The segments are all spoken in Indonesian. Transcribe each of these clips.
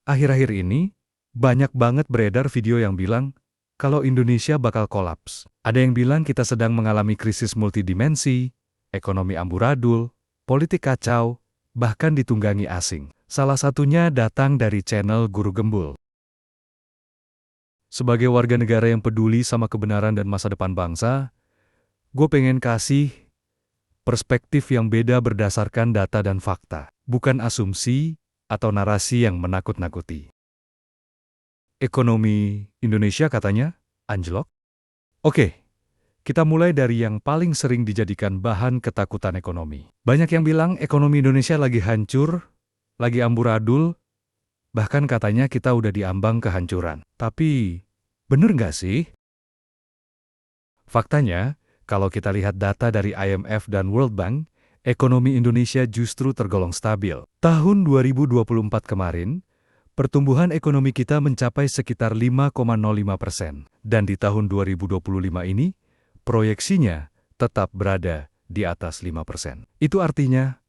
Akhir-akhir ini, banyak banget beredar video yang bilang kalau Indonesia bakal kolaps. Ada yang bilang kita sedang mengalami krisis multidimensi, ekonomi amburadul, politik kacau, bahkan ditunggangi asing. Salah satunya datang dari channel Guru Gembul. Sebagai warga negara yang peduli sama kebenaran dan masa depan bangsa, gue pengen kasih perspektif yang beda berdasarkan data dan fakta, bukan asumsi atau narasi yang menakut-nakuti. Ekonomi Indonesia katanya anjlok? Oke, kita mulai dari yang paling sering dijadikan bahan ketakutan ekonomi. Banyak yang bilang ekonomi Indonesia lagi hancur, lagi amburadul, bahkan katanya kita udah diambang kehancuran. Tapi, bener nggak sih? Faktanya, kalau kita lihat data dari IMF dan World Bank, ekonomi Indonesia justru tergolong stabil. Tahun 2024 kemarin, pertumbuhan ekonomi kita mencapai sekitar 5,05%. Dan di tahun 2025 ini, proyeksinya tetap berada di atas 5%. Itu artinya,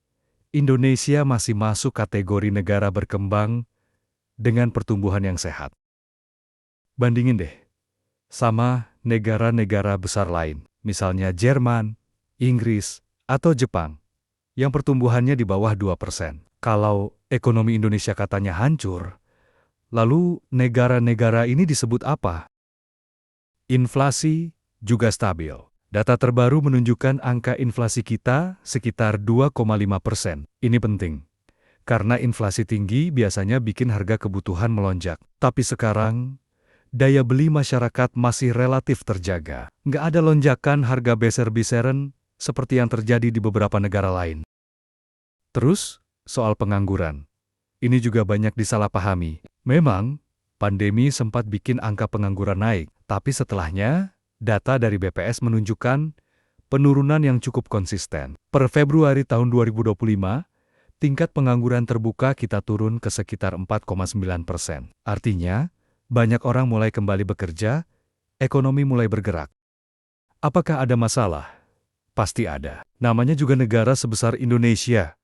Indonesia masih masuk kategori negara berkembang dengan pertumbuhan yang sehat. Bandingin deh, sama negara-negara besar lain, misalnya Jerman, Inggris, atau Jepang, yang pertumbuhannya di bawah 2%. Kalau ekonomi Indonesia katanya hancur, lalu negara-negara ini disebut apa? Inflasi juga stabil. Data terbaru menunjukkan angka inflasi kita sekitar 2,5%. Ini penting, karena inflasi tinggi biasanya bikin harga kebutuhan melonjak. Tapi sekarang, daya beli masyarakat masih relatif terjaga. Nggak ada lonjakan harga beser-beseran seperti yang terjadi di beberapa negara lain. Terus, soal pengangguran. Ini juga banyak disalahpahami. Memang, pandemi sempat bikin angka pengangguran naik, tapi setelahnya, data dari BPS menunjukkan penurunan yang cukup konsisten. Per Februari tahun 2025, tingkat pengangguran terbuka kita turun ke sekitar 4,9%. Artinya, banyak orang mulai kembali bekerja, ekonomi mulai bergerak. Apakah ada masalah? Pasti ada. Namanya juga negara sebesar Indonesia.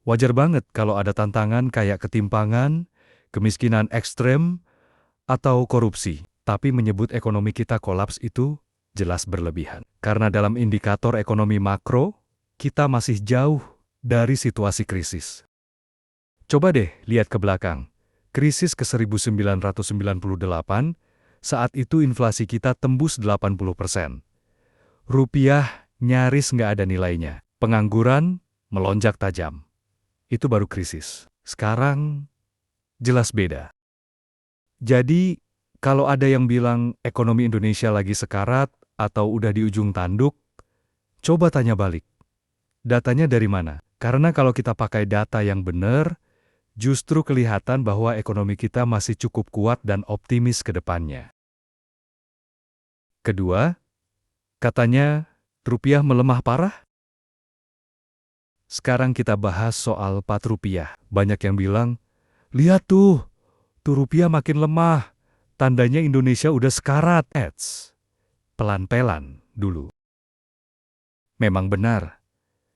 Wajar banget kalau ada tantangan kayak ketimpangan, kemiskinan ekstrem, atau korupsi. Tapi menyebut ekonomi kita kolaps itu jelas berlebihan. Karena dalam indikator ekonomi makro, kita masih jauh dari situasi krisis. Coba deh lihat ke belakang. Krisis ke 1998, saat itu inflasi kita tembus 80%. Rupiah nyaris nggak ada nilainya. Pengangguran melonjak tajam. Itu baru krisis. Sekarang, jelas beda. Jadi, kalau ada yang bilang ekonomi Indonesia lagi sekarat atau udah di ujung tanduk, coba tanya balik. Datanya dari mana? Karena kalau kita pakai data yang benar, justru kelihatan bahwa ekonomi kita masih cukup kuat dan optimis ke depannya. Kedua, katanya rupiah melemah parah? Sekarang kita bahas soal pat rupiah. Banyak yang bilang, lihat tuh rupiah makin lemah. Tandanya Indonesia udah sekarat. Pelan-pelan dulu. Memang benar,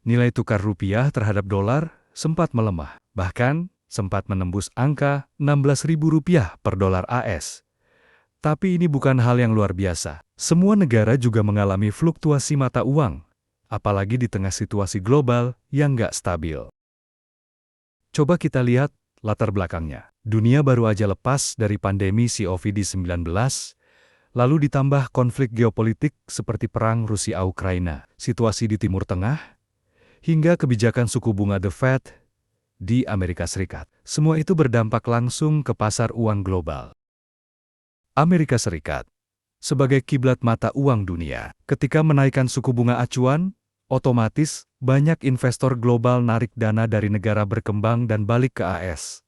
nilai tukar rupiah terhadap dolar sempat melemah. Bahkan, sempat menembus angka Rp16.000 per dolar AS. Tapi ini bukan hal yang luar biasa. Semua negara juga mengalami fluktuasi mata uang, apalagi di tengah situasi global yang nggak stabil. Coba kita lihat latar belakangnya. Dunia baru aja lepas dari pandemi COVID-19, lalu ditambah konflik geopolitik seperti perang Rusia-Ukraina, situasi di Timur Tengah, hingga kebijakan suku bunga The Fed di Amerika Serikat. Semua itu berdampak langsung ke pasar uang global. Amerika Serikat, sebagai kiblat mata uang dunia, ketika menaikkan suku bunga acuan, otomatis banyak investor global narik dana dari negara berkembang dan balik ke AS.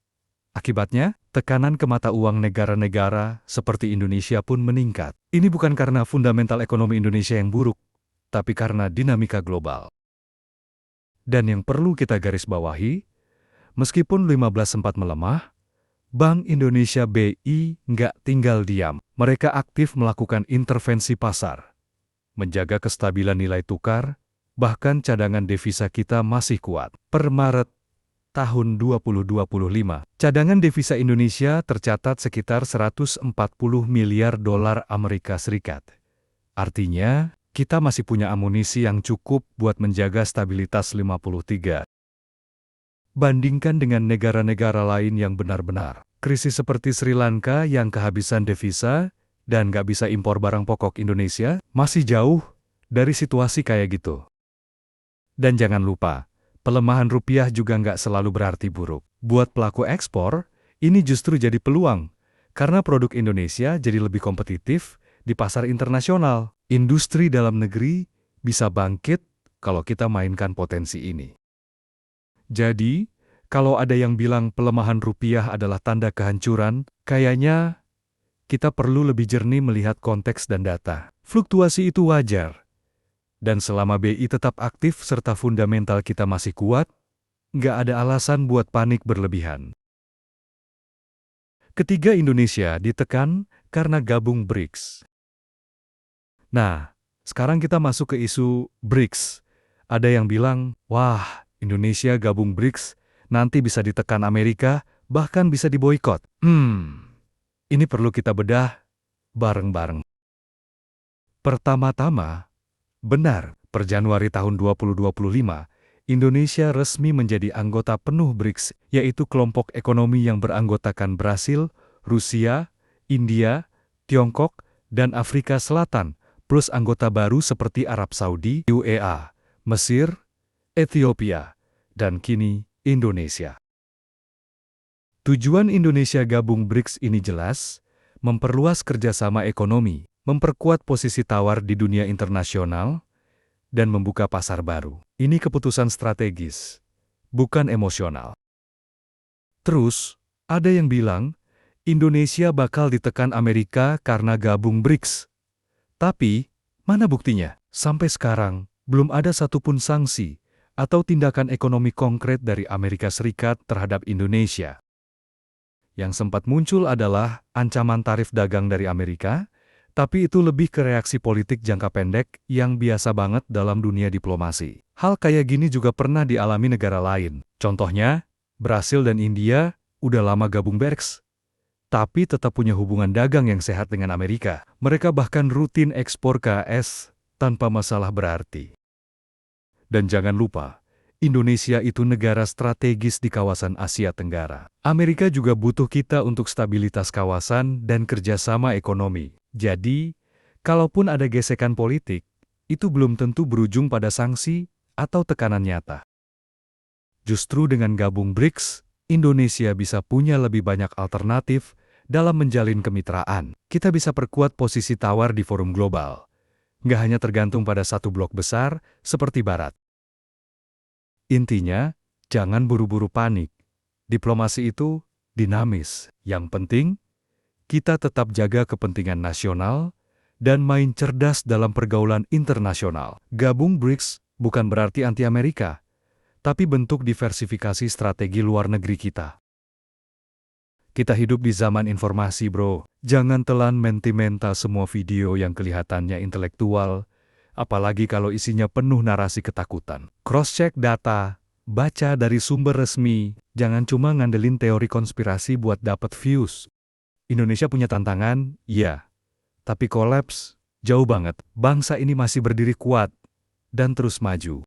Akibatnya, tekanan ke mata uang negara-negara seperti Indonesia pun meningkat. Ini bukan karena fundamental ekonomi Indonesia yang buruk, tapi karena dinamika global. Dan yang perlu kita garis bawahi, meskipun 15 sempat melemah, Bank Indonesia BI nggak tinggal diam. Mereka aktif melakukan intervensi pasar, menjaga kestabilan nilai tukar, bahkan cadangan devisa kita masih kuat. Per Maret tahun 2025. Cadangan devisa Indonesia tercatat sekitar 140 miliar dolar Amerika Serikat. Artinya, kita masih punya amunisi yang cukup buat menjaga stabilitas 53. Bandingkan dengan negara-negara lain yang benar-benar krisis seperti Sri Lanka yang kehabisan devisa dan nggak bisa impor barang pokok Indonesia, masih jauh dari situasi kayak gitu. Dan jangan lupa, pelemahan rupiah juga nggak selalu berarti buruk. Buat pelaku ekspor, ini justru jadi peluang, karena produk Indonesia jadi lebih kompetitif di pasar internasional. Industri dalam negeri bisa bangkit kalau kita mainkan potensi ini. Jadi, kalau ada yang bilang pelemahan rupiah adalah tanda kehancuran, kayaknya kita perlu lebih jernih melihat konteks dan data. Fluktuasi itu wajar. Dan selama BI tetap aktif serta fundamental kita masih kuat, nggak ada alasan buat panik berlebihan. Ketiga, Indonesia ditekan karena gabung BRICS. Nah, sekarang kita masuk ke isu BRICS. Ada yang bilang, wah, Indonesia gabung BRICS, nanti bisa ditekan Amerika, bahkan bisa diboikot. Ini perlu kita bedah bareng-bareng. Pertama-tama, benar, per Januari tahun 2025, Indonesia resmi menjadi anggota penuh BRICS, yaitu kelompok ekonomi yang beranggotakan Brasil, Rusia, India, Tiongkok, dan Afrika Selatan, plus anggota baru seperti Arab Saudi, UEA, Mesir, Ethiopia, dan kini Indonesia. Tujuan Indonesia gabung BRICS ini jelas, memperluas kerjasama ekonomi, memperkuat posisi tawar di dunia internasional, dan membuka pasar baru. Ini keputusan strategis, bukan emosional. Terus, ada yang bilang, Indonesia bakal ditekan Amerika karena gabung BRICS. Tapi, mana buktinya? Sampai sekarang, belum ada satupun sanksi atau tindakan ekonomi konkret dari Amerika Serikat terhadap Indonesia. Yang sempat muncul adalah ancaman tarif dagang dari Amerika, tapi itu lebih ke reaksi politik jangka pendek yang biasa banget dalam dunia diplomasi. Hal kayak gini juga pernah dialami negara lain. Contohnya, Brasil dan India udah lama gabung BRICS, tapi tetap punya hubungan dagang yang sehat dengan Amerika. Mereka bahkan rutin ekspor ke AS tanpa masalah berarti. Dan jangan lupa, Indonesia itu negara strategis di kawasan Asia Tenggara. Amerika juga butuh kita untuk stabilitas kawasan dan kerjasama ekonomi. Jadi, kalaupun ada gesekan politik, itu belum tentu berujung pada sanksi atau tekanan nyata. Justru dengan gabung BRICS, Indonesia bisa punya lebih banyak alternatif dalam menjalin kemitraan. Kita bisa perkuat posisi tawar di forum global. Nggak hanya tergantung pada satu blok besar seperti Barat. Intinya, jangan buru-buru panik. Diplomasi itu dinamis. Yang penting, kita tetap jaga kepentingan nasional dan main cerdas dalam pergaulan internasional. Gabung BRICS bukan berarti anti-Amerika, tapi bentuk diversifikasi strategi luar negeri kita. Kita hidup di zaman informasi, bro. Jangan telan sentimental semua video yang kelihatannya intelektual, apalagi kalau isinya penuh narasi ketakutan. Cross-check data, baca dari sumber resmi, jangan cuma ngandelin teori konspirasi buat dapat views. Indonesia punya tantangan, iya. Tapi kolaps, jauh banget. Bangsa ini masih berdiri kuat dan terus maju.